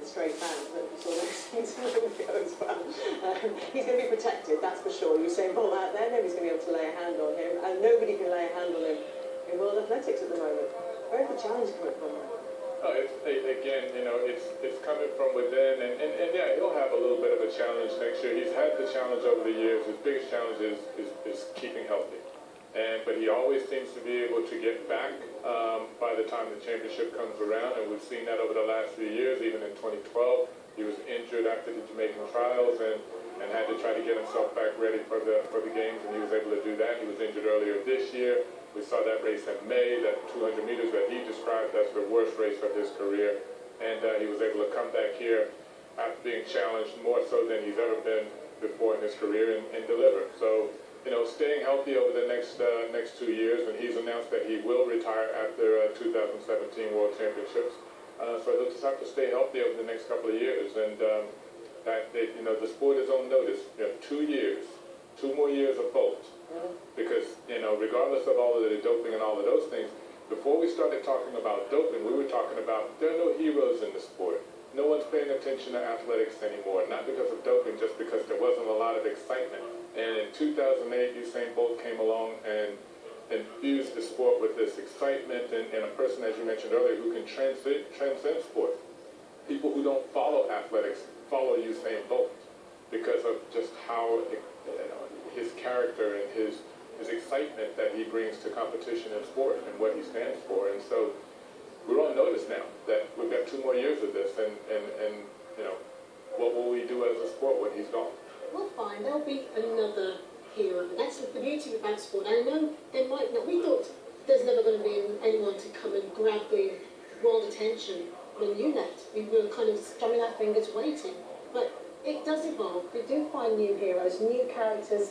straight band that sort of seems to goes well. He's going to be protected, that's for sure. Usain Bolt out there, nobody's going to be able to lay a hand on him, and nobody can lay a hand on him in world athletics at the moment. Where's the challenge coming from? Oh, again, it's coming from within, and yeah, he'll have a little bit of a challenge next year. He's had the challenge over the years. His biggest challenge is keeping healthy. But he always seems to be able to get back by the time the championship comes around, and we've seen that over the last few years. Even in 2012, he was injured after the Jamaican trials and had to try to get himself back ready for the games, and he was able to do that. He was injured earlier this year. We saw that race in May, that 200 meters that he described as the worst race of his career, and he was able to come back here after being challenged more so than he's ever been before in his career and deliver. So, staying healthy over the next 2 years, and he's announced that he will retire after 2017 World Championships. So he'll just have to stay healthy over the next couple of years, and the sport is on notice. You have 2 years, 2 more years of Bolt, because regardless of all of the doping and all of those things, before we started talking about doping, we were talking about there are no heroes in the sport. No one's paying attention to athletics anymore, not because of doping, just because there wasn't a lot of excitement. And in 2008, Usain Bolt came along and infused the sport with this excitement, and a person, as you mentioned earlier, who can transcend sport. People who don't follow athletics follow Usain Bolt because of just how his character and his excitement that he brings to competition in sport and what he stands for. And so we're on notice now that we've got 2 more years of this, and what will we do as a sport when he's gone? Well, fine, there'll be another hero. That's the beauty about sport. I know there might not. We thought there's never going to be anyone to come and grab the world attention when you left. We were kind of strumming our fingers waiting. But it does evolve. We do find new heroes, new characters.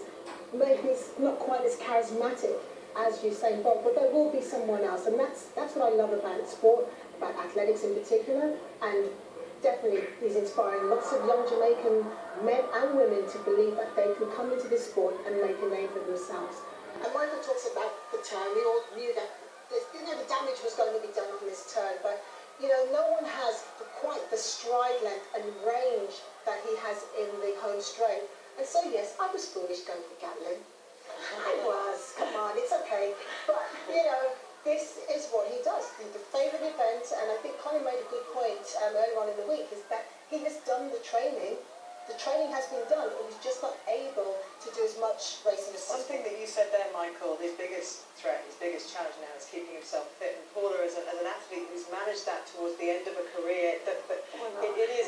Maybe it's not quite as charismatic as Usain Bolt, but there will be someone else. And that's what I love about sport, about athletics in particular. And definitely he's inspiring lots of young Jamaican men and women to believe that they can come into this sport and make a name for themselves. And Michael talks about the turn. We all knew that the damage was going to be done on this turn, but no one has quite the stride length and range that he has in the home straight. And so yes, I was foolish going for Gatlin. I was, come on, it's okay. But this is what he does. The favourite event, and I think Connie made a good point earlier on in the week, is that he has done the training. The training has been done, but he's just not able to do as much racing as possible. Something that you said there, Michael, his biggest threat, his biggest challenge now is keeping himself fit. And Paula, as an athlete who's managed that towards the end of a career, it is,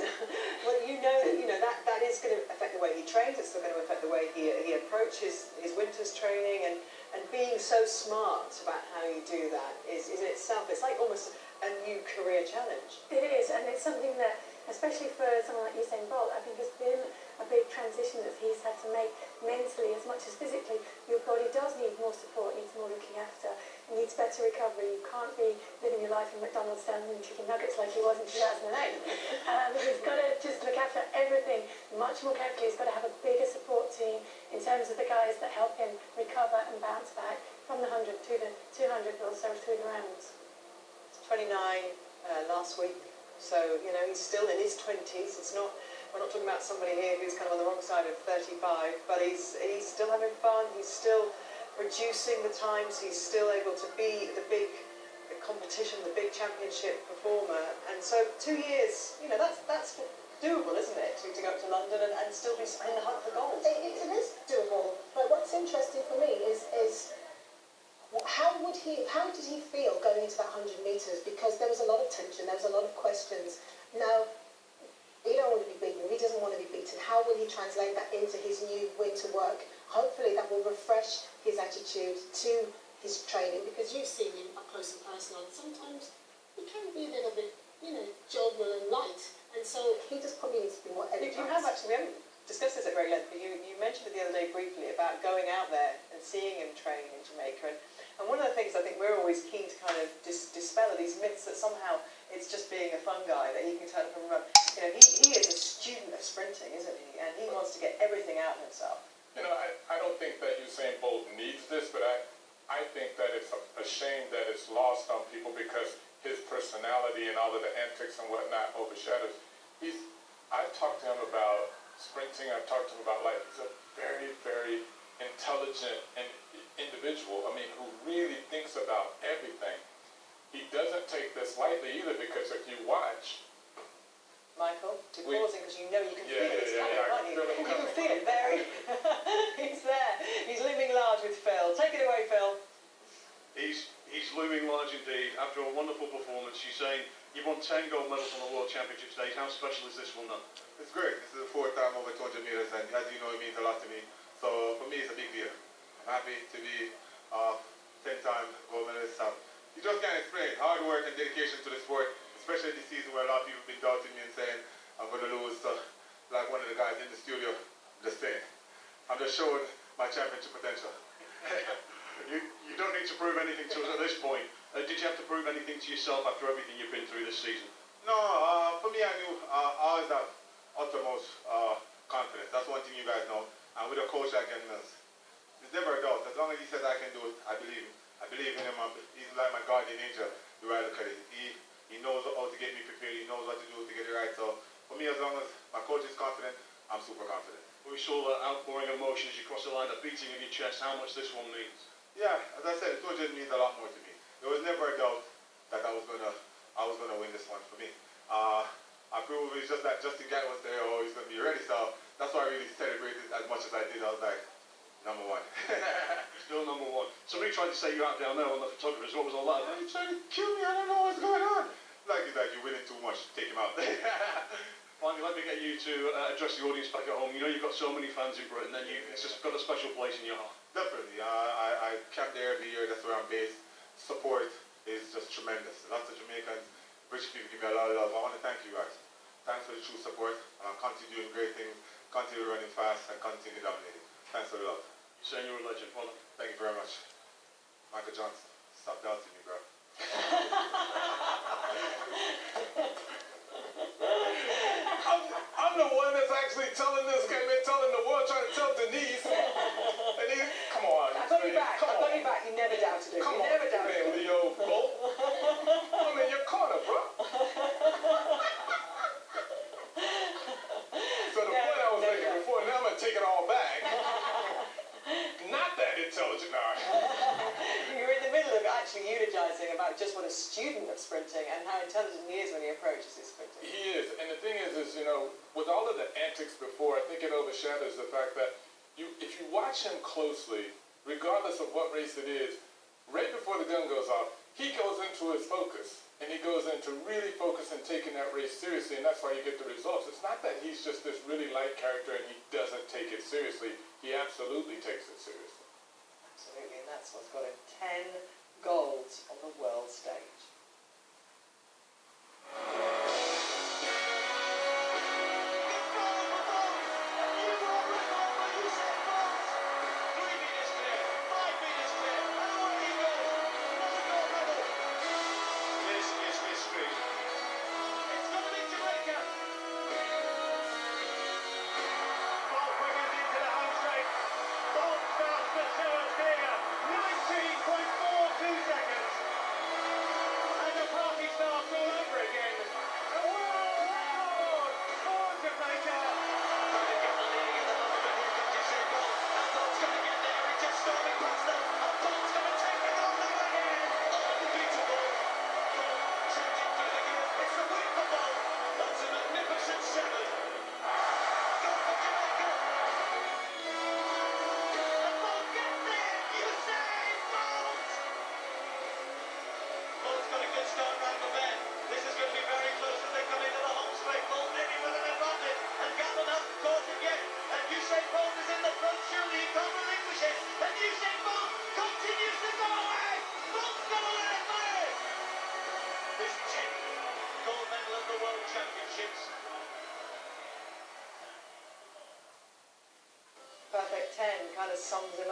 well, that is going to affect the way he trains. It's still going to affect the way he approaches his winter's training, and being so smart about how you do that is in itself, it's like almost a new career challenge. It is, and it's something that, especially for someone like Usain Bolt, I think has been a big transition that he's had to make mentally as much as physically. Your body does need more support, needs more looking after, it needs better recovery. You can't be living your life in McDonald's standing chicken nuggets like he was in 2008. He's got to just look after everything much more carefully. He's got to have a bigger support team in terms of the guys that help him recover and bounce back from the 100 to the 200, but also through the rounds. 29 last week. So, he's still in his 20s. We're not talking about somebody here who's kind of on the wrong side of 35, but he's still having fun. He's still reducing the times. He's still able to be the competition, the big championship performer. And so 2 years, that's doable, isn't it? To go up to London and still be in the hunt for gold. It is doable. But what's interesting for me is how did he feel going into that 100 metres? Because there was a lot of tension, there was a lot of questions. Now, he don't want to be beaten, he doesn't want to be beaten. How will he translate that into his new winter work? Hopefully that will refresh his attitude to his training, because you've seen him up close and personal, and sometimes he can be a little bit, jovial and light, and so he just probably needs to be more energized. You have actually, we haven't discussed this at great length, but you mentioned it the other day briefly about going out there and seeing him train in Jamaica, and one of the things I think we're always keen to kind of dispel are these myths that somehow it's just being a fun guy, that he can turn up and run. He is a student of sprinting, isn't he? And he wants to get everything out of himself. I don't think that Usain Bolt needs this, but I think that it's a shame that it's lost on people because his personality and all of the antics and whatnot overshadows. He talked to him about sprinting. I've talked to him about life. He's a very, very intelligent individual. I mean, who really thinks about everything. He doesn't take this lightly either, because if you watch, Michael, to pausing because you know you can feel it. It's coming, can't you? You can coming. feel it very. He's there. He's looming large with Phil. Take it away, Phil. He's looming large indeed. After a wonderful performance, Usain, you've won 10 gold medals on the World Championship stage. How special is this one now? It's great. This is the fourth time over 200 meters, and as you know, it means a lot to me. So for me, it's a big deal. I'm happy to be 10-time gold medalist. You just can't explain hard work and dedication to the sport, especially this season where a lot of people have been doubting me and saying I'm going to lose. Like one of the guys in the studio, just saying, I'm just showing my championship potential. You don't need to prove anything to us at this point. Did you have to prove anything to yourself after everything you've been through this season? No, for me, I knew I always have uttermost confidence. That's one thing you guys know. And with a coach like him, there's never a doubt. As long as he says I can do it, I believe him. I believe in him. He's like my guardian angel, the way I look at it. He knows how to get me prepared. He knows what to do to get it right. So for me, as long as my coach is confident, I'm super confident. We saw that outpouring of emotion as you crossed the line, that beating of your chest, how much this one means. Yeah, as I said, 200 means a lot more to me. There was never a doubt that I was gonna win this one for me. I proved it's just that Justin Gatt was there, he's gonna be ready. So that's why I really celebrated as much as I did. I was like, number one. Still number one. Somebody tried to say you out down there on the photographers. What was all that about? Are you trying to kill me? I don't know what's going on. Like he's like, you're winning too much. Take him out. Finally, let me get you to address the audience back at home. You know you've got so many fans in Britain, and it's just got a special place in your heart. Definitely. I camp there every year. That's where I'm based. Support is just tremendous. Lots of Jamaicans, British people give me a lot of love. I want to thank you guys. Thanks for the true support. Continue doing great things. Continue running fast and continue dominating. Thanks for the love. You're saying you're a legend, Father. Thank you very much. Michael Johnson, stop doubting me, bro. I'm the one that's actually telling this, telling the world, trying to tell Denise. And he, come on. I got you back. Come I got you back. You never doubted it. Come you on, never doubted man, it. Leo Bolt. I'm in your corner, bro. So the point I was making before, now I'm going to take it all back. Not that intelligent, no. You're in the middle of actually eulogizing about just what a student of sprinting and how intelligent he is when he approaches his sprinting. He is, and the thing is, you know, with all of the antics before, I think it overshadows the fact that if you watch him closely, regardless of what race it is, right before the gun goes off, he goes into his focus, and he goes into really focus and taking that race seriously, and that's why you get the results. It's not that he's just this really light character and he doesn't take it seriously. He absolutely takes it seriously. Absolutely, and that's what's got him 10 golds on the world stage. Perfect 10 kind of sums him up.